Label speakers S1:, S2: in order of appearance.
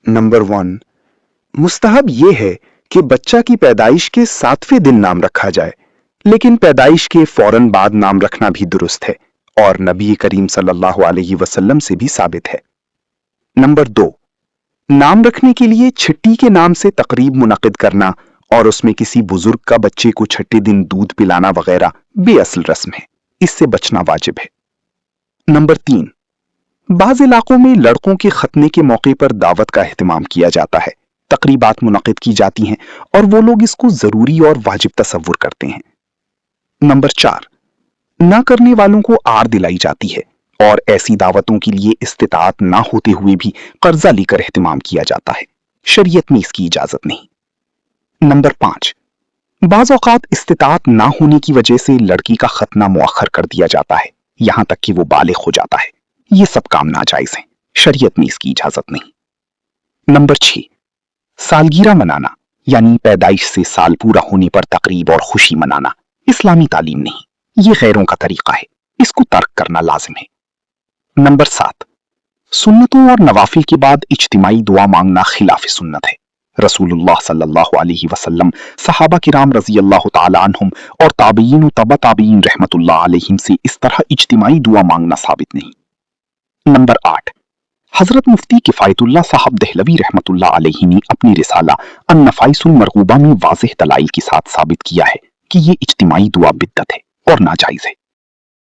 S1: Number 1, मुस्तहब ये है कि बच्चा की पैदाइश के 7वें दिन नाम रखा जाए, लेकिन पैदाइश के फौरन बाद नाम रखना भी दुरुस्त है और नबी करीम सल्लल्लाहु अलैहि वसल्लम से भी साबित है। नंबर 2, नाम रखने के लिए छिट्टी के नाम से तकरीब मुनक्किद करना और उसमें किसी बुजुर्ग का बच्चे को छठे दिन दूध पिलाना वगैरह बेअसल रस्म है, इससे बचना वाजिब है। नंबर 3, बाज़ इलाकों में लड़कों के खतने के मौके पर दावत का एहतमाम किया जाता है, तकरीबात मुनक्किद की जाती हैं और वो लोग इसको जरूरी और वाजिब तसव्वुर करते हैं। नंबर 4, ना करने वालों को आड़ दिलाई जाती है और ऐसी दावतों के लिए इस्तिताअत ना होते हुए भी कर्जा लेकर एहतमाम किया जाता है, शरीयत में इसकी इजाजत नहीं। नंबर 5, बाज़ औक़ात इस्तिताअत ना होने की वजह से लड़की का खतना मुअख्खर कर दिया जाता है यहां तक कि वो बालिग हो जाता है। ये सब काम नाजायज हैं, शरीयत में इसकी इजाजत नहीं। नंबर 6, सालगिरह मनाना यानी पैदाइश से साल पूरा होने पर तकरीब और खुशी मनाना इस्लामी तालीम नहीं, ये गैरों का तरीका है, इसको तर्क करना लाजिम है। नंबर 7, सुन्नतों और नवाफिल के बाद इज्तिमाई दुआ मांगना खिलाफ सुन्नत है। रसूलुल्लाह सल्लल्लाहु अलैहि वसल्लम, सहाबा किराम रज़ी अल्लाह तआला अन्हुम और ताबईन व तबा ताबईन रहमतुल्लाह अलैहिम से इस तरह इज्तिमाई दुआ मांगना साबित नहीं। नंबर 8, हजरत मुफ्ती किफायतुल्लाह साहब दहलवी रहमतुल्लाह अलैहि ने अपनी रिसाला अन-नफाइसुल मरगूबा में वाज़ेह दलाइल के साथ साबित किया है कि ये इज्तिमाई दुआ बिद्दत है और नाजायज है।